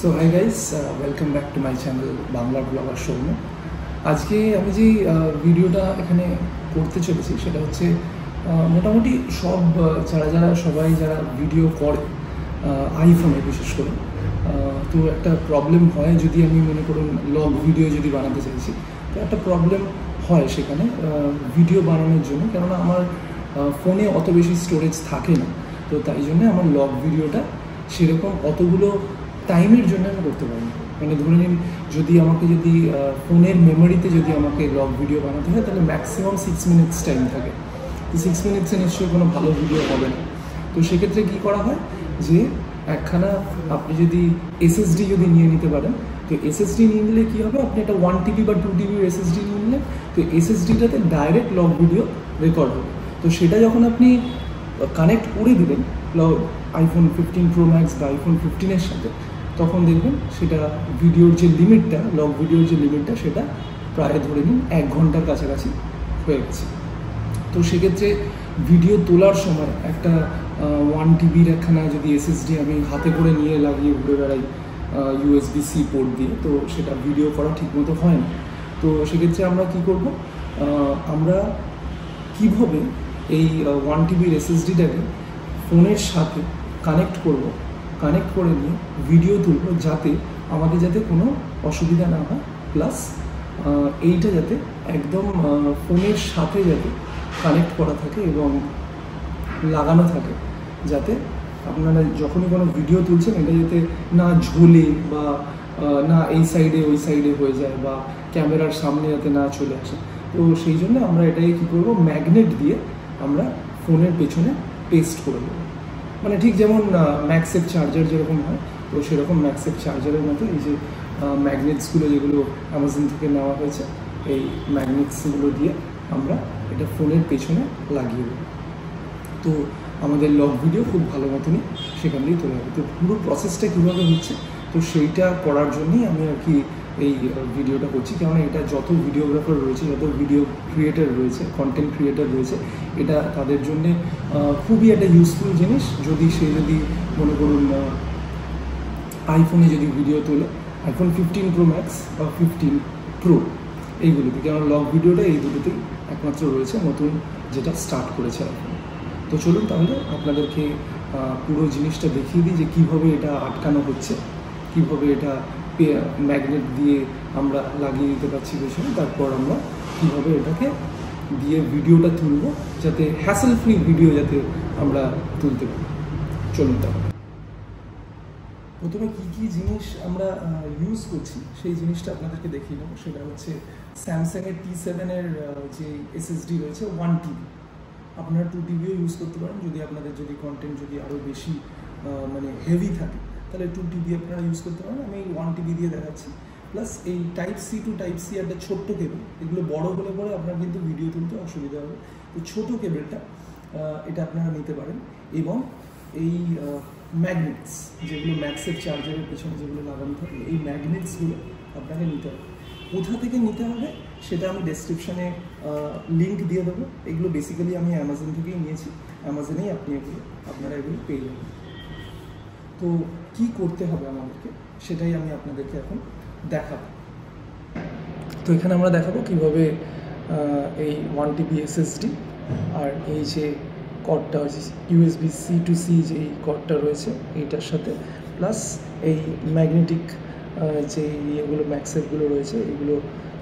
So hi guys, welcome back to my channel Bangla Blogger Showme। আজকে আমি যে ভিডিওটা এখানে করতে চলেছি সেটা হচ্ছে মোটামুটি সব সবাই যারা ভিডিও করে আইফোনে বিশেষ করে তো একটা প্রবলেম হয় যদি আমি মনে করুন লগ ভিডিও যদি বানাতে চাইছি তো একটা প্রবলেম হয় সেখানে ভিডিও বানানোর জন্য, কেননা আমার ফোনে অত বেশি স্টোরেজ থাকে না, তো তাই জন্য আমার লগ ভিডিওটা সেরকম অতগুলো টাইমের জন্য আমি করতে পারি না। মানে ধরে নিন যদি ফোনের মেমোরিতে যদি আমাকে লগ ভিডিও বানাতে হয় তাহলে ম্যাক্সিমাম 6 মিনিটস টাইম থাকে, তো 6 মিনিটসে নিশ্চয়ই কোনো ভালো ভিডিও হবে না। তো সেক্ষেত্রে কী করা হয় যে একখানা আপনি যদি এসএসডি যদি নিয়ে নিতে পারেন, তো এসএসডি নিয়ে নিলে কী হবে, আপনি একটা 1 TB বা 2 TB এসএসডি নিয়ে নিলেন, তো এসএসডিটাতে ডাইরেক্ট লগ ভিডিও রেকর্ড হবে। তো সেটা যখন আপনি কানেক্ট করে দেবেন আইফোন 15 Pro Max বা আইফোন 15-এর সাথে, তখন দেখবেন সেটা ভিডিওর যে লিমিটটা, লগ ভিডিওর যে লিমিটটা সেটা প্রায় ধরে নিন 1 ঘন্টার কাছাকাছি হয়ে গেছে। তো সেক্ষেত্রে ভিডিও তোলার সময় একটা 1 TBর একখানা যদি এসএসডি আমি হাতে করে নিয়ে লাগিয়ে ঘুরে বেড়াই USB-C পোর্ট দিয়ে, তো সেটা ভিডিও করা ঠিকমতো হয় না। তো সেক্ষেত্রে আমরা কি করব, আমরা কিভাবে এই 1 TBর এসএসডিটাকে ফোনের সাথে কানেক্ট করে নিয়ে ভিডিও তুলব যাতে আমাদের কোনো অসুবিধা না হয়, প্লাস এইটা যাতে একদম ফোনের সাথে যাতে কানেক্ট করা থাকে এবং লাগানো থাকে, যাতে আপনারা যখনই কোনো ভিডিও তুলছেন এটা যাতে না ঝোলে বা না এই সাইডে ওই সাইডে হয়ে যায় বা ক্যামেরার সামনে যাতে না চলে আসে। তো সেই জন্য আমরা এটাকে কী করবো, ম্যাগনেট দিয়ে আমরা ফোনের পেছনে পেস্ট করে দেবো। মানে ঠিক যেমন ম্যাক্সেফ চার্জার যেরকম হয়, তো সেরকম ম্যাক্সেফ চার্জারের মতো এই যে ম্যাগনেটসগুলো যেগুলো অ্যামাজন থেকে নেওয়া হয়েছে, এই ম্যাগনেটসগুলো দিয়ে আমরা এটা ফোনের পেছনে লাগিয়ে দেবো। তো আমাদের লগ ভিডিও খুব ভালো মতনই সেখান দিয়েই তোলা হবে। তো পুরো প্রসেসটা কীভাবে হচ্ছে, তো সেইটা করার জন্যই আমি আর কি এই ভিডিওটা করছি, কেননা এটা যত ভিডিওগ্রাফার রয়েছে, যত ভিডিও ক্রিয়েটার রয়েছে, কন্টেন্ট ক্রিয়েটার রয়েছে, এটা তাদের জন্যে খুবই একটা ইউজফুল জিনিস। যদি মনে করুন আইফোনে যদি ভিডিও তোলে, আইফোন 15 Pro Max বা 15 Pro এইগুলোতে, কেননা লগ ভিডিওটা এই দুটোতেই একমাত্র রয়েছে নতুন যেটা স্টার্ট করেছে আইফোন। তো চলুন তাহলে আপনাদেরকে পুরো জিনিসটা দেখিয়ে দিই যে কীভাবে এটা আটকানো হচ্ছে, কীভাবে এটা ম্যাগনেট দিয়ে আমরা লাগিয়ে দিতে পারছি পেছনে, তারপর আমরা কীভাবে এটাকে দিয়ে ভিডিওটা তুলব যাতে হ্যাসেল ফ্রি ভিডিও যাতে আমরা তুলতে পারি। চলুন তাহলে প্রথমে কী জিনিস আমরা ইউজ করছি সেই জিনিসটা আপনাদেরকে দেখিয়ে নেব। সেটা হচ্ছে স্যামসাংয়ের T7-এর যে এসএসডি রয়েছে 1 TB। আপনারা 2 TBও ইউজ করতে পারেন আপনাদের কন্টেন্ট যদি আরও বেশি মানে হেভি থাকে, তাহলে 2 TB আপনারা ইউজ করতে পারেন। আমি 1 TB দিয়ে দেখাচ্ছি। প্লাস এই Type-C to Type-C একটা ছোট্ট কেবল, এগুলো বড় হলে পরে আপনার কিন্তু ভিডিও তুলতে অসুবিধা হবে। তো ছোটো কেবলটা এটা আপনারা নিতে পারেন, এবং এই ম্যাগনেটস যেগুলো ম্যাক্সেফ চার্জারের পেছনে যেগুলো লাগানো থাকে, এই ম্যাগনেটসগুলো আপনাকে নিতে হবে। কোথা থেকে নিতে হবে সেটা আমি ডেসক্রিপশানে লিঙ্ক দিয়ে দেবো। এগুলো বেসিক্যালি আমি অ্যামাজন থেকেই নিয়েছি, অ্যামাজনেই আপনারা এগুলো পেয়ে যাবেন। তো কি করতে হবে আমাদেরকে সেটাই আমি আপনাদেরকে এখন দেখাবো। তো এখানে আমরা দেখাবো কীভাবে এই 1 TB এসএসডি আর এই যে কর্ডটা হচ্ছে USB-C to C যে এই কর্ডটা রয়েছে এইটার সাথে, প্লাস এই ম্যাগনেটিক যে ইয়েগুলো ম্যাক্সেফগুলো রয়েছে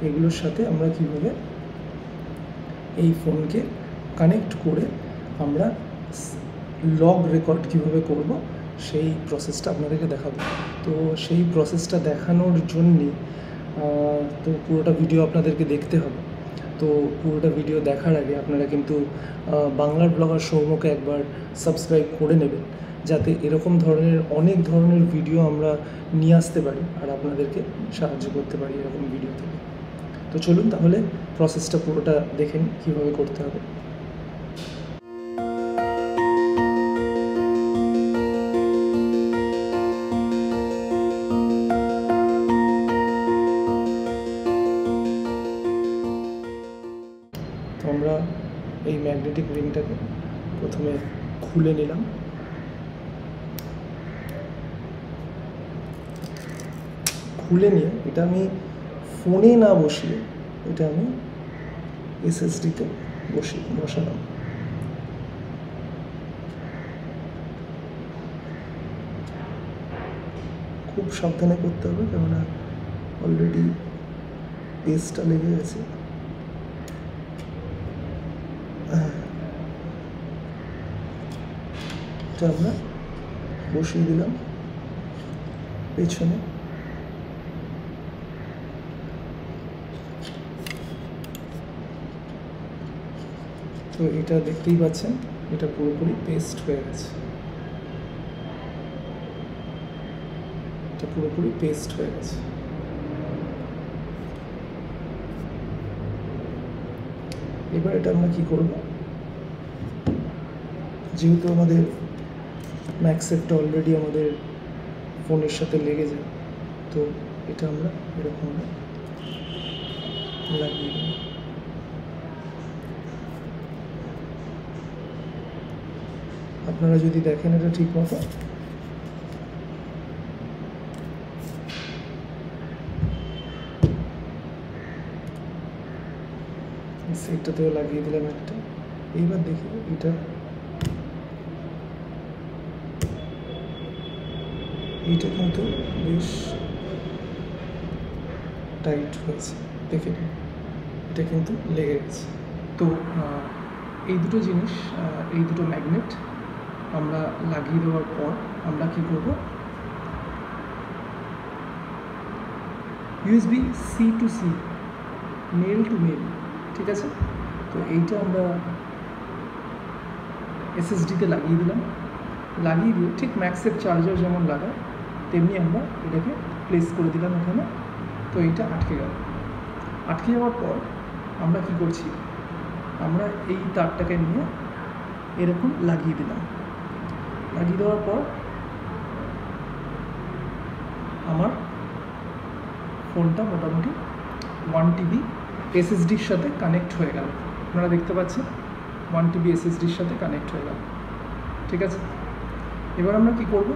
এগুলোর সাথে আমরা কীভাবে এই ফোনকে কানেক্ট করে আমরা লগ রেকর্ড কীভাবে করব সেই প্রসেসটা আপনাদেরকে দেখাবো। তো সেই প্রসেসটা দেখানোর জন্যে তো পুরোটা ভিডিও আপনাদেরকে দেখতে হবে। তো পুরোটা ভিডিও দেখার আগে আপনারা কিন্তু বাংলার ব্লগার সৌম্যকে একবার সাবস্ক্রাইব করে নেবেন, যাতে এরকম অনেক ধরনের ভিডিও আমরা নিয়ে আসতে পারি আর আপনাদেরকে সাহায্য করতে পারি এরকম ভিডিও থেকে। তো চলুন তাহলে প্রসেসটা পুরোটা দেখে নিই কীভাবে করতে হবে। তো আমরা এই ম্যাগনেটিক রিংটাকে প্রথমে খুলে নিলাম। খুলে নিয়ে এটা আমি ফোনে না বসিয়ে এটা আমি এসএসডিতে বসালাম। খুব সাবধানে করতে হবে, কেননা অলরেডি পেস্টটা লেগে গেছে। এটা আমরা বসিয়ে দিলাম পেছনে। তো এটা দেখতেই পাচ্ছেন, এটা পুরোপুরি পেস্ট হয়ে গেছে। এটা পুরোপুরি পেস্ট হয়ে গেছে। এবার এটা আমরা কি করব, যেহেতু আমাদের ম্যাকসেফটা অলরেডি আমাদের ফোনের সাথে লেগে যায়, তো এটা আমরা এরকম লাগিয়ে দেব। আপনারা যদি দেখেন এটা ঠিক মতো সেটটাতেও লাগিয়ে দিলাম একটা। এইবার দেখি এটা কিন্তু বেশ টাইট হয়েছে, দেখে নিন এটা কিন্তু লেগে গেছে। তো এই দুটো জিনিস, এই দুটো ম্যাগনেট আমরা লাগিয়ে দেওয়ার পর আমরা কি করব, USB C to C, male to male, ঠিক আছে। তো এইটা আমরা এসএসডিতে লাগিয়ে দিলাম। লাগিয়ে দিয়ে ঠিক ম্যাক্সেফ চার্জার যেমন লাগায় তেমনি আমরা এটাকে প্লেস করে দিলাম এখানে। তো এইটা আটকে গেল। আটকে যাওয়ার পর আমরা কি করছি, আমরা এই তারটাকে নিয়ে এরকম লাগিয়ে দিলাম। লাগিয়ে দেওয়ার পর আমার ফোনটা মোটামুটি 1 TB এসএসডির সাথে কানেক্ট হয়ে গেল। আপনারা দেখতে পাচ্ছেন 1 TB এসএসডির সাথে কানেক্ট হয়ে গেল, ঠিক আছে। এবার আমরা কি করব,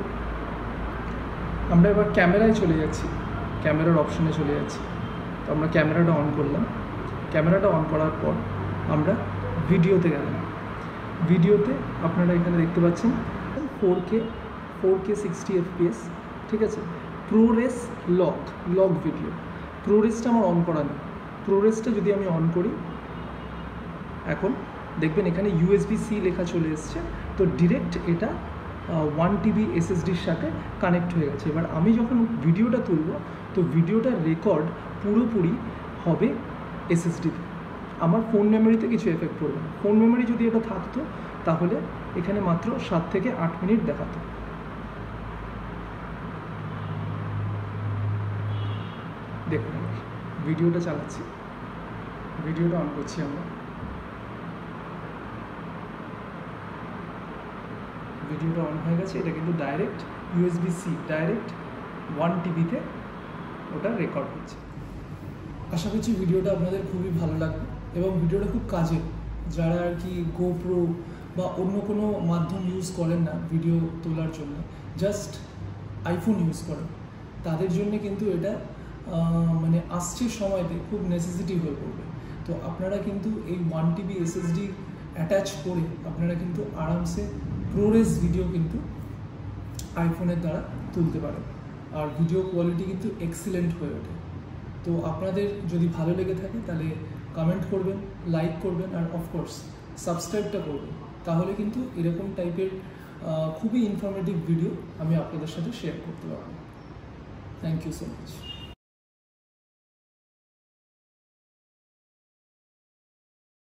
আমরা এবার ক্যামেরায় চলে যাচ্ছি, ক্যামেরার অপশনে চলে যাচ্ছি। তো আমরা ক্যামেরাটা অন করলাম। ক্যামেরাটা অন করার পর আমরা ভিডিওতে গেলাম। ভিডিওতে আপনারা এখানে দেখতে পাচ্ছেন 4K 60 FPS, ঠিক আছে। প্রোরেস লক ভিডিও, প্রোরেসটা আমার অন করা নেই। প্রোরেসটা যদি আমি অন করি, এখন দেখবেন এখানে USB-C লেখা চলে এসছে। তো ডিরেক্ট এটা 1 TB এসএসডির সাথে কানেক্ট হয়ে গেছে। এবার আমি যখন ভিডিওটা তুলব, তো ভিডিওটার রেকর্ড পুরোপুরি হবে এসএসডিতে। আমার ফোন মেমোরিতে কিছু এফেক্ট পড়বে না। ফোন মেমোরি যদি এটা থাকতো তাহলে এখানে মাত্র 7 থেকে 8 মিনিট দেখাতো। দেখুন ভিডিওটা চালাচ্ছি, ভিডিওটা অন করছি আমরা। ভিডিওটা অন হয়ে গেছে। এটা কিন্তু ডাইরেক্ট USB-C, ডাইরেক্ট 1 TBতে ওটা রেকর্ড হচ্ছে। আশা করছি ভিডিওটা আপনাদের খুবই ভালো লাগবে এবং ভিডিওটা খুব কাজের। যারা আর কি গোপ্রো বা অন্য কোনো মাধ্যম ইউজ করেন না ভিডিও তোলার জন্য, জাস্ট আইফোন ইউজ করেন, তাদের জন্য কিন্তু এটা মানে আসছে সময়তে খুব নেসেসিটি হয়ে পড়বে। তো আপনারা কিন্তু এই 1 TB এসএসডি অ্যাটাচ করে আপনারা কিন্তু আরামসে প্রোরেস ভিডিও কিন্তু আইফোনের দ্বারা তুলতে পারেন। আর ভিডিও কোয়ালিটি কিন্তু এক্সিলেন্ট হয়ে ওঠে। তো আপনাদের যদি ভালো লেগে থাকে তাহলে কমেন্ট করবেন, লাইক করবেন, আর অফকোর্স সাবস্ক্রাইবটা করবেন। তাহলে কিন্তু এরকম টাইপের খুবই ইনফরমেটিভ ভিডিও আমি আপনাদের সাথে শেয়ার করতে পারবো। Thank you so much.